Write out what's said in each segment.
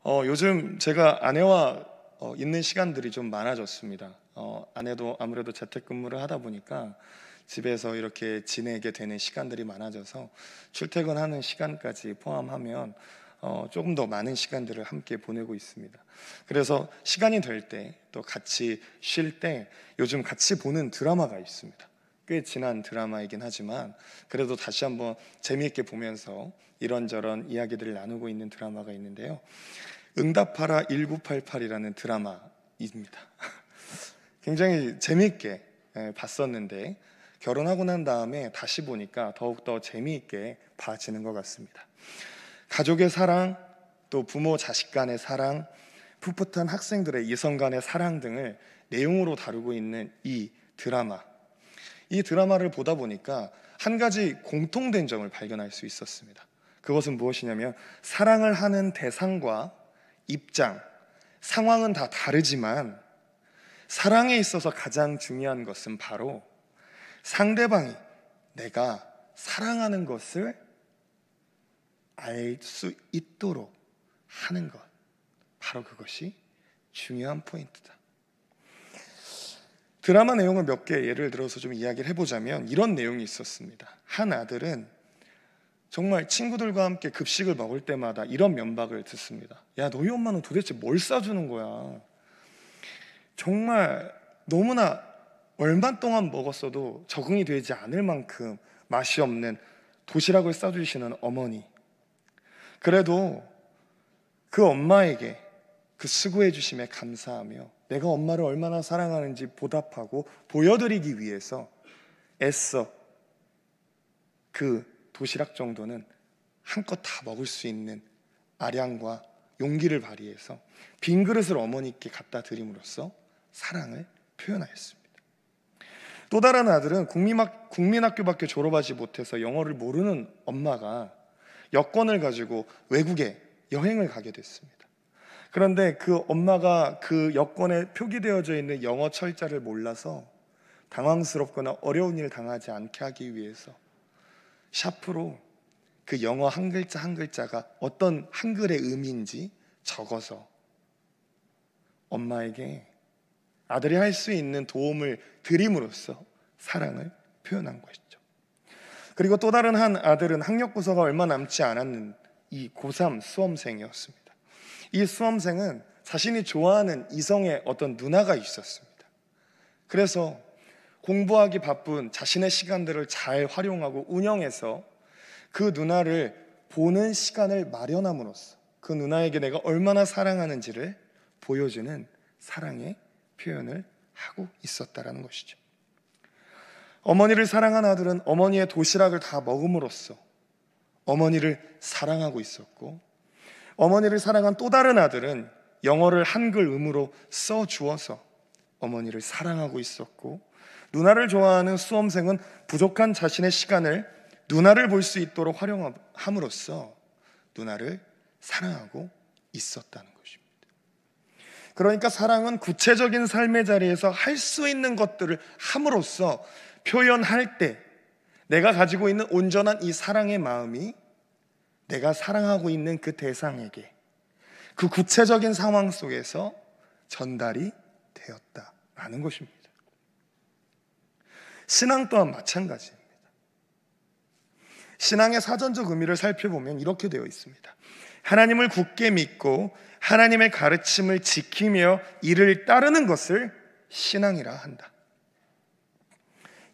요즘 제가 아내와 있는 시간들이 좀 많아졌습니다. 아내도 아무래도 재택근무를 하다 보니까 집에서 이렇게 지내게 되는 시간들이 많아져서 출퇴근하는 시간까지 포함하면 조금 더 많은 시간들을 함께 보내고 있습니다. 그래서 시간이 될 때, 또 같이 쉴 때 요즘 같이 보는 드라마가 있습니다. 꽤 지난 드라마이긴 하지만 그래도 다시 한번 재미있게 보면서 이런저런 이야기들을 나누고 있는 드라마가 있는데요. 응답하라 1988이라는 드라마입니다. 굉장히 재미있게 봤었는데 결혼하고 난 다음에 다시 보니까 더욱더 재미있게 봐지는 것 같습니다. 가족의 사랑, 또 부모 자식 간의 사랑, 풋풋한 학생들의 이성 간의 사랑 등을 내용으로 다루고 있는 이 드라마. 이 드라마를 보다 보니까 한 가지 공통된 점을 발견할 수 있었습니다. 그것은 무엇이냐면 사랑을 하는 대상과 입장, 상황은 다 다르지만 사랑에 있어서 가장 중요한 것은 바로 상대방이 내가 사랑하는 것을 알 수 있도록 하는 것, 바로 그것이 중요한 포인트다. 드라마 내용을 몇 개 예를 들어서 좀 이야기를 해보자면 이런 내용이 있었습니다. 한 아들은 정말 친구들과 함께 급식을 먹을 때마다 이런 면박을 듣습니다. 야, 너희 엄마는 도대체 뭘 싸주는 거야? 정말 너무나 얼마 동안 먹었어도 적응이 되지 않을 만큼 맛이 없는 도시락을 싸주시는 어머니. 그래도 그 엄마에게 그 수고해 주심에 감사하며 내가 엄마를 얼마나 사랑하는지 보답하고 보여드리기 위해서 애써 그 도시락 정도는 한껏 다 먹을 수 있는 아량과 용기를 발휘해서 빈 그릇을 어머니께 갖다 드림으로써 사랑을 표현하였습니다. 또 다른 아들은 국민학교밖에 졸업하지 못해서 영어를 모르는 엄마가 여권을 가지고 외국에 여행을 가게 됐습니다. 그런데 그 엄마가 그 여권에 표기되어져 있는 영어 철자를 몰라서 당황스럽거나 어려운 일을 당하지 않게 하기 위해서 샤프로 그 영어 한 글자 한 글자가 어떤 한글의 의미인지 적어서 엄마에게 아들이 할 수 있는 도움을 드림으로써 사랑을 표현한 것이죠. 그리고 또 다른 한 아들은 학력고사가 얼마 남지 않았는 이 고3 수험생이었습니다. 이 수험생은 자신이 좋아하는 이성의 어떤 누나가 있었습니다. 그래서 공부하기 바쁜 자신의 시간들을 잘 활용하고 운영해서 그 누나를 보는 시간을 마련함으로써 그 누나에게 내가 얼마나 사랑하는지를 보여주는 사랑의 표현을 하고 있었다라는 것이죠. 어머니를 사랑한 아들은 어머니의 도시락을 다 먹음으로써 어머니를 사랑하고 있었고, 어머니를 사랑한 또 다른 아들은 영어를 한글 음으로 써주어서 어머니를 사랑하고 있었고, 누나를 좋아하는 수험생은 부족한 자신의 시간을 누나를 볼 수 있도록 활용함으로써 누나를 사랑하고 있었다는 것입니다. 그러니까 사랑은 구체적인 삶의 자리에서 할 수 있는 것들을 함으로써 표현할 때 내가 가지고 있는 온전한 이 사랑의 마음이 내가 사랑하고 있는 그 대상에게 그 구체적인 상황 속에서 전달이 되었다라는 것입니다. 신앙 또한 마찬가지입니다. 신앙의 사전적 의미를 살펴보면 이렇게 되어 있습니다. 하나님을 굳게 믿고 하나님의 가르침을 지키며 이를 따르는 것을 신앙이라 한다.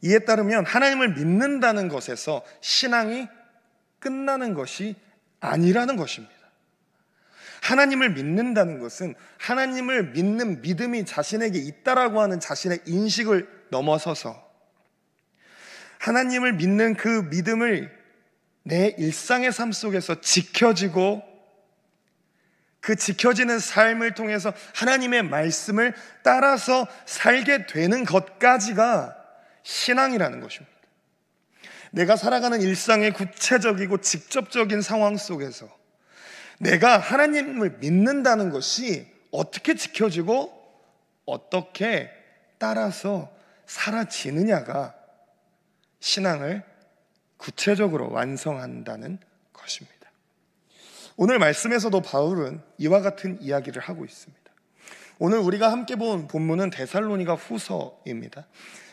이에 따르면 하나님을 믿는다는 것에서 신앙이 끝나는 것이 아니라는 것입니다. 하나님을 믿는다는 것은 하나님을 믿는 믿음이 자신에게 있다라고 하는 자신의 인식을 넘어서서 하나님을 믿는 그 믿음을 내 일상의 삶 속에서 지켜지고 그 지켜지는 삶을 통해서 하나님의 말씀을 따라서 살게 되는 것까지가 신앙이라는 것입니다. 내가 살아가는 일상의 구체적이고 직접적인 상황 속에서 내가 하나님을 믿는다는 것이 어떻게 지켜지고 어떻게 따라서 사라지느냐가 신앙을 구체적으로 완성한다는 것입니다. 오늘 말씀에서도 바울은 이와 같은 이야기를 하고 있습니다. 오늘 우리가 함께 본 본문은 데살로니가 후서입니다.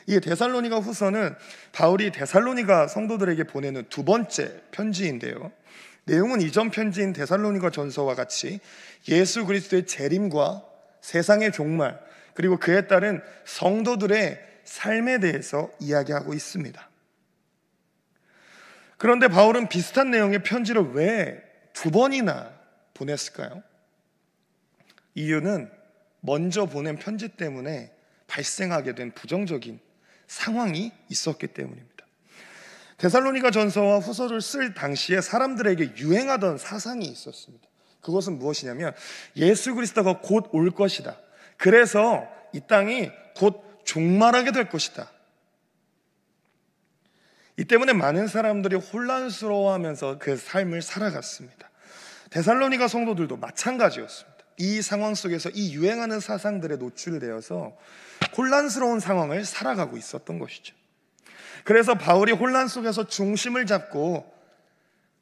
이 데살로니가 후서는 바울이 데살로니가 성도들에게 보내는 두 번째 편지인데요, 내용은 이전 편지인 데살로니가 전서와 같이 예수 그리스도의 재림과 세상의 종말, 그리고 그에 따른 성도들의 삶에 대해서 이야기하고 있습니다. 그런데 바울은 비슷한 내용의 편지를 왜 두 번이나 보냈을까요? 이유는 먼저 보낸 편지 때문에 발생하게 된 부정적인 상황이 있었기 때문입니다. 데살로니가 전서와 후서를 쓸 당시에 사람들에게 유행하던 사상이 있었습니다. 그것은 무엇이냐면 예수 그리스도가 곧 올 것이다. 그래서 이 땅이 곧 종말하게 될 것이다. 이 때문에 많은 사람들이 혼란스러워하면서 그 삶을 살아갔습니다. 데살로니가 성도들도 마찬가지였습니다. 이 상황 속에서 이 유행하는 사상들에 노출되어서 혼란스러운 상황을 살아가고 있었던 것이죠. 그래서 바울이 혼란 속에서 중심을 잡고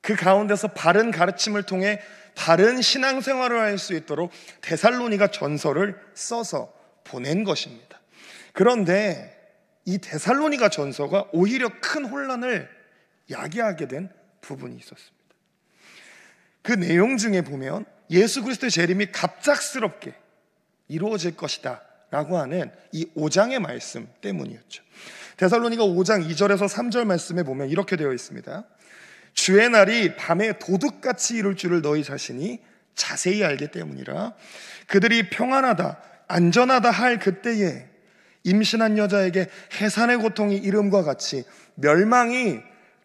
그 가운데서 바른 가르침을 통해 바른 신앙생활을 할 수 있도록 데살로니가 전서를 써서 보낸 것입니다. 그런데 이 데살로니가 전서가 오히려 큰 혼란을 야기하게 된 부분이 있었습니다. 그 내용 중에 보면 예수 그리스도의 재림이 갑작스럽게 이루어질 것이다 라고 하는 이 5장의 말씀 때문이었죠. 데살로니가 5장 2절에서 3절 말씀에 보면 이렇게 되어 있습니다. 주의 날이 밤에 도둑같이 이룰 줄을 너희 자신이 자세히 알기 때문이라. 그들이 평안하다 안전하다 할 그때에 임신한 여자에게 해산의 고통이 이름과 같이 멸망이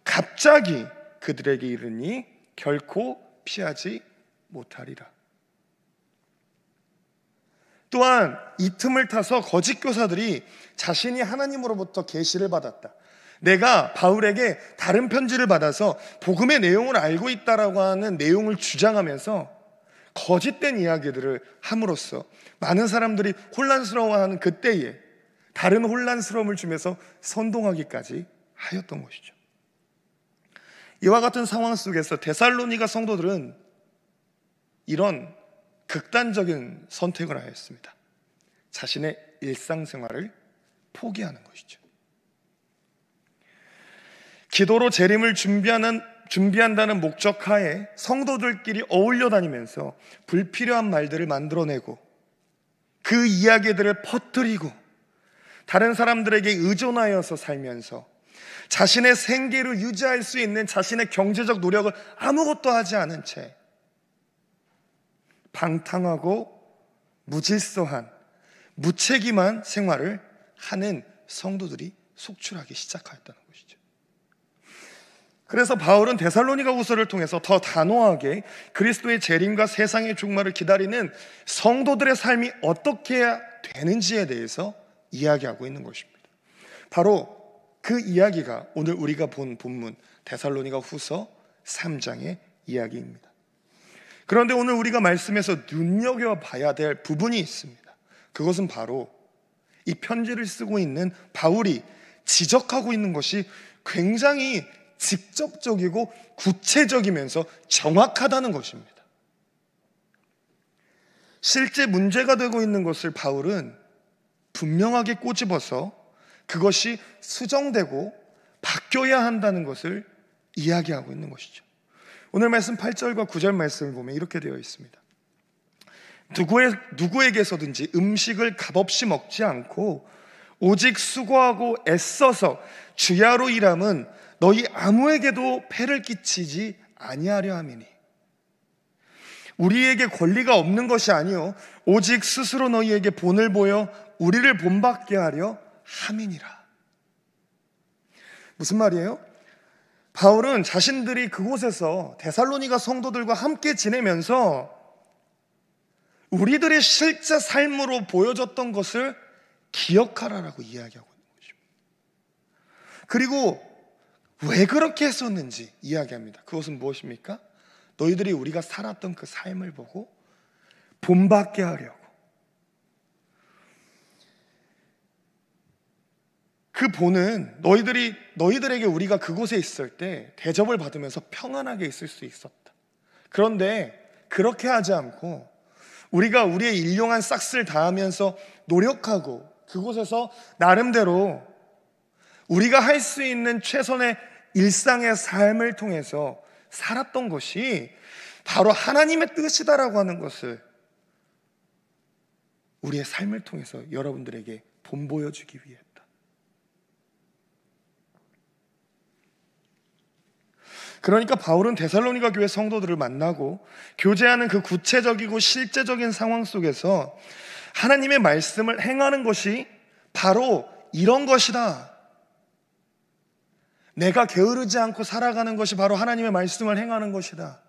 갑자기 그들에게 이르니 결코 피하지 못하리라. 또한 이 틈을 타서 거짓 교사들이 자신이 하나님으로부터 계시를 받았다, 내가 바울에게 다른 편지를 받아서 복음의 내용을 알고 있다라고 하는 내용을 주장하면서 거짓된 이야기들을 함으로써 많은 사람들이 혼란스러워하는 그때에 다른 혼란스러움을 주면서 선동하기까지 하였던 것이죠. 이와 같은 상황 속에서 데살로니가 성도들은 이런 극단적인 선택을 하였습니다. 자신의 일상생활을 포기하는 것이죠. 기도로 재림을 준비한다는 목적 하에 성도들끼리 어울려 다니면서 불필요한 말들을 만들어내고 그 이야기들을 퍼뜨리고 다른 사람들에게 의존하여서 살면서 자신의 생계를 유지할 수 있는 자신의 경제적 노력을 아무것도 하지 않은 채 방탕하고 무질서한 무책임한 생활을 하는 성도들이 속출하기 시작하였다는 것이죠. 그래서 바울은 데살로니가 후서를 통해서 더 단호하게 그리스도의 재림과 세상의 종말을 기다리는 성도들의 삶이 어떻게 해야 되는지에 대해서 이야기하고 있는 것입니다. 바로 그 이야기가 오늘 우리가 본 본문 데살로니가 후서 3장의 이야기입니다. 그런데 오늘 우리가 말씀에서 눈여겨봐야 될 부분이 있습니다. 그것은 바로 이 편지를 쓰고 있는 바울이 지적하고 있는 것이 굉장히 직접적이고 구체적이면서 정확하다는 것입니다. 실제 문제가 되고 있는 것을 바울은 분명하게 꼬집어서 그것이 수정되고 바뀌어야 한다는 것을 이야기하고 있는 것이죠. 오늘 말씀 8절과 9절 말씀을 보면 이렇게 되어 있습니다. 누구에게서든지 음식을 값없이 먹지 않고 오직 수고하고 애써서 주야로 일함은 너희 아무에게도 폐를 끼치지 아니하려 함이니, 우리에게 권리가 없는 것이 아니요 오직 스스로 너희에게 본을 보여 우리를 본받게 하려 함이니라. 무슨 말이에요? 바울은 자신들이 그곳에서 데살로니가 성도들과 함께 지내면서 우리들의 실제 삶으로 보여줬던 것을 기억하라라고 이야기하고 있는 것입니다. 그리고 왜 그렇게 했었는지 이야기합니다. 그것은 무엇입니까? 너희들이 우리가 살았던 그 삶을 보고 본받게 하려고. 그 본은 너희들에게 우리가 그곳에 있을 때 대접을 받으면서 평안하게 있을 수 있었다, 그런데 그렇게 하지 않고 우리가 우리의 일용한 싹쓸 다하면서 노력하고 그곳에서 나름대로 우리가 할 수 있는 최선의 일상의 삶을 통해서 살았던 것이 바로 하나님의 뜻이다라고 하는 것을 우리의 삶을 통해서 여러분들에게 본보여주기 위했다. 그러니까 바울은 데살로니가 교회 성도들을 만나고 교제하는 그 구체적이고 실제적인 상황 속에서 하나님의 말씀을 행하는 것이 바로 이런 것이다. 내가 게으르지 않고 살아가는 것이 바로 하나님의 말씀을 행하는 것이다.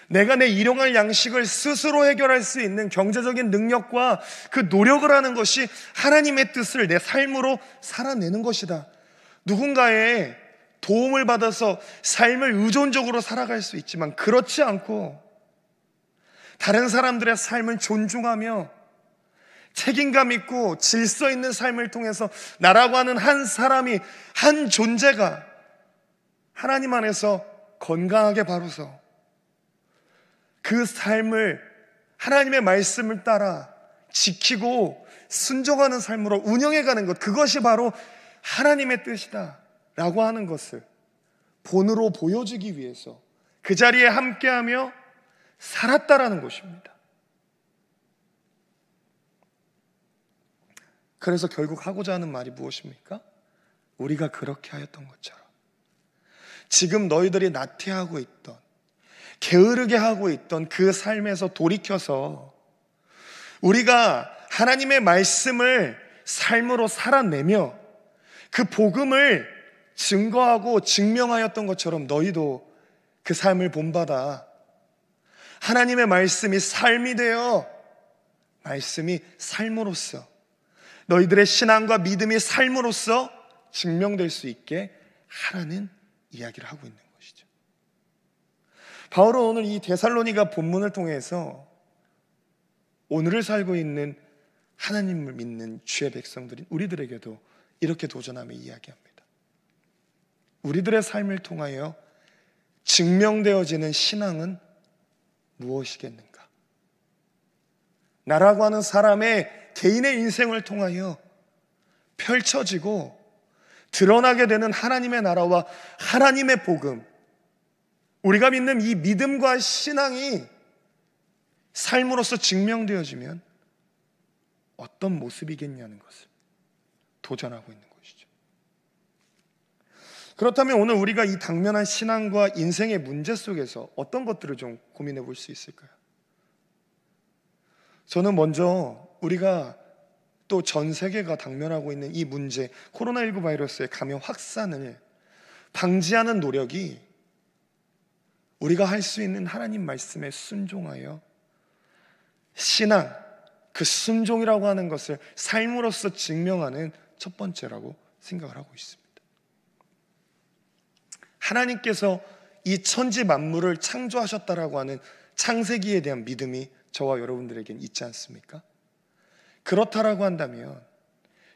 내가 내 일용할 양식을 스스로 해결할 수 있는 경제적인 능력과 그 노력을 하는 것이 하나님의 뜻을 내 삶으로 살아내는 것이다. 누군가의 도움을 받아서 삶을 의존적으로 살아갈 수 있지만 그렇지 않고 다른 사람들의 삶을 존중하며 책임감 있고 질서 있는 삶을 통해서 나라고 하는 한 사람이, 한 존재가 하나님 안에서 건강하게 바로서 그 삶을 하나님의 말씀을 따라 지키고 순종하는 삶으로 운영해가는 것, 그것이 바로 하나님의 뜻이다 라고 하는 것을 본으로 보여주기 위해서 그 자리에 함께하며 살았다라는 것입니다. 그래서 결국 하고자 하는 말이 무엇입니까? 우리가 그렇게 하였던 것처럼 지금 너희들이 나태하고 있던, 게으르게 하고 있던 그 삶에서 돌이켜서 우리가 하나님의 말씀을 삶으로 살아내며 그 복음을 증거하고 증명하였던 것처럼 너희도 그 삶을 본받아 하나님의 말씀이 삶이 되어 말씀이 삶으로써 너희들의 신앙과 믿음이 삶으로써 증명될 수 있게 하라는 이야기를 하고 있는 것이죠. 바울은 오늘 이 데살로니가 본문을 통해서 오늘을 살고 있는 하나님을 믿는 주의 백성들인 우리들에게도 이렇게 도전하며 이야기합니다. 우리들의 삶을 통하여 증명되어지는 신앙은 무엇이겠는가? 나라고 하는 사람의 개인의 인생을 통하여 펼쳐지고 드러나게 되는 하나님의 나라와 하나님의 복음, 우리가 믿는 이 믿음과 신앙이 삶으로서 증명되어지면 어떤 모습이겠냐는 것을 도전하고 있는 것이죠. 그렇다면 오늘 우리가 이 당면한 신앙과 인생의 문제 속에서 어떤 것들을 좀 고민해 볼 수 있을까요? 저는 먼저 우리가 또 전 세계가 당면하고 있는 이 문제, 코로나19 바이러스의 감염 확산을 방지하는 노력이 우리가 할 수 있는 하나님 말씀에 순종하여 신앙, 그 순종이라고 하는 것을 삶으로서 증명하는 첫 번째라고 생각을 하고 있습니다. 하나님께서 이 천지 만물을 창조하셨다라고 하는 창세기에 대한 믿음이 저와 여러분들에겐 있지 않습니까? 그렇다라고 한다면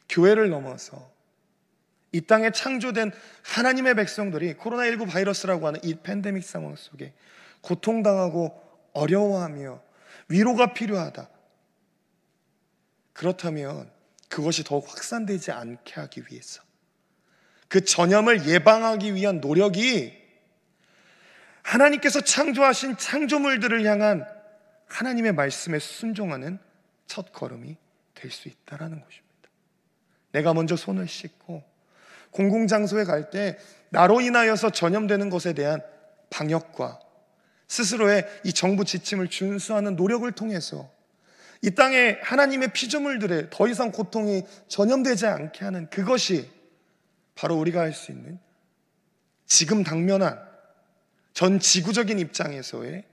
교회를 넘어서 이 땅에 창조된 하나님의 백성들이 코로나19 바이러스라고 하는 이 팬데믹 상황 속에 고통당하고 어려워하며 위로가 필요하다. 그렇다면 그것이 더욱 확산되지 않게 하기 위해서 그 전염을 예방하기 위한 노력이 하나님께서 창조하신 창조물들을 향한 하나님의 말씀에 순종하는 첫 걸음이 될 수 있다는 것입니다. 내가 먼저 손을 씻고 공공장소에 갈 때 나로 인하여서 전염되는 것에 대한 방역과 스스로의 이 정부 지침을 준수하는 노력을 통해서 이 땅에 하나님의 피조물들의 더 이상 고통이 전염되지 않게 하는 그것이 바로 우리가 할 수 있는 지금 당면한 전 지구적인 입장에서의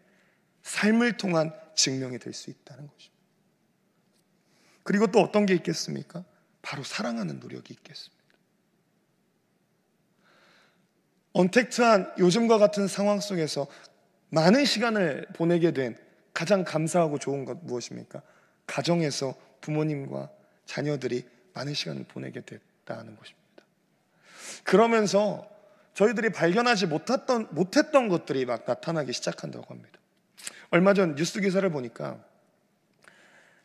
삶을 통한 증명이 될 수 있다는 것입니다. 그리고 또 어떤 게 있겠습니까? 바로 사랑하는 노력이 있겠습니다. 언택트한 요즘과 같은 상황 속에서 많은 시간을 보내게 된 가장 감사하고 좋은 것 무엇입니까? 가정에서 부모님과 자녀들이 많은 시간을 보내게 됐다는 것입니다. 그러면서 저희들이 발견하지 못했던 것들이 막 나타나기 시작한다고 합니다. 얼마 전 뉴스 기사를 보니까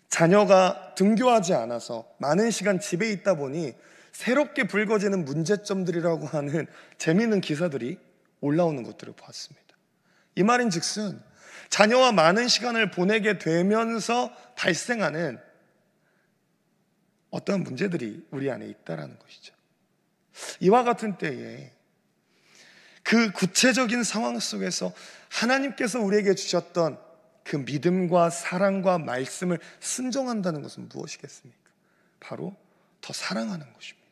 자녀가 등교하지 않아서 많은 시간 집에 있다 보니 새롭게 불거지는 문제점들이라고 하는 재미있는 기사들이 올라오는 것들을 보았습니다. 이 말인즉슨 자녀와 많은 시간을 보내게 되면서 발생하는 어떠한 문제들이 우리 안에 있다라는 것이죠. 이와 같은 때에 그 구체적인 상황 속에서 하나님께서 우리에게 주셨던 그 믿음과 사랑과 말씀을 순종한다는 것은 무엇이겠습니까? 바로 더 사랑하는 것입니다.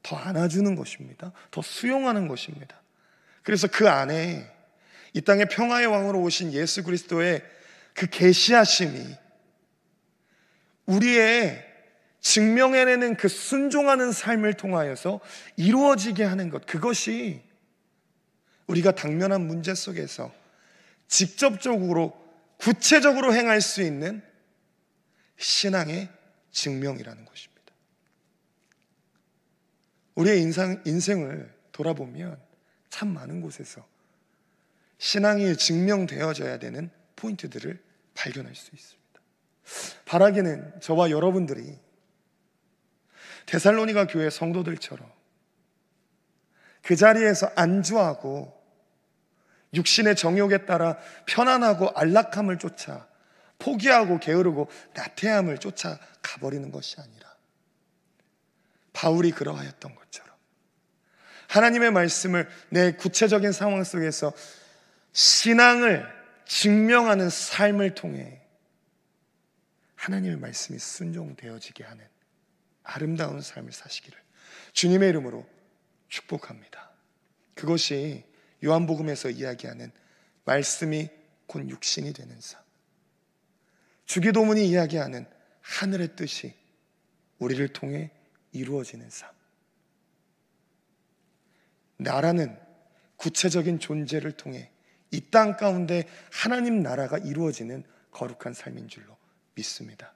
더 안아주는 것입니다. 더 수용하는 것입니다. 그래서 그 안에 이 땅의 평화의 왕으로 오신 예수 그리스도의 그 계시하심이 우리의 증명해내는 그 순종하는 삶을 통하여서 이루어지게 하는 것, 그것이 우리가 당면한 문제 속에서 직접적으로 구체적으로 행할 수 있는 신앙의 증명이라는 것입니다. 우리의 인생을 돌아보면 참 많은 곳에서 신앙이 증명되어져야 되는 포인트들을 발견할 수 있습니다. 바라기는 저와 여러분들이 데살로니가 교회 성도들처럼 그 자리에서 안주하고 육신의 정욕에 따라 편안하고 안락함을 쫓아 포기하고 게으르고 나태함을 쫓아 가버리는 것이 아니라 바울이 그러하였던 것처럼 하나님의 말씀을 내 구체적인 상황 속에서 신앙을 증명하는 삶을 통해 하나님의 말씀이 순종되어지게 하는 아름다운 삶을 사시기를 주님의 이름으로 축복합니다. 그것이 요한복음에서 이야기하는 말씀이 곧 육신이 되는 삶, 주기도문이 이야기하는 하늘의 뜻이 우리를 통해 이루어지는 삶, 나라는 구체적인 존재를 통해 이 땅 가운데 하나님 나라가 이루어지는 거룩한 삶인 줄로 믿습니다.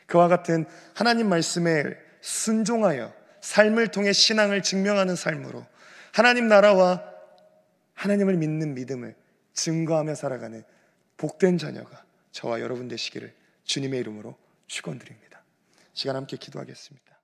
그와 같은 하나님 말씀에 순종하여 삶을 통해 신앙을 증명하는 삶으로 하나님 나라와 하나님을 믿는 믿음을 증거하며 살아가는 복된 자녀가 저와 여러분 되시기를 주님의 이름으로 축원드립니다. 시간 함께 기도하겠습니다.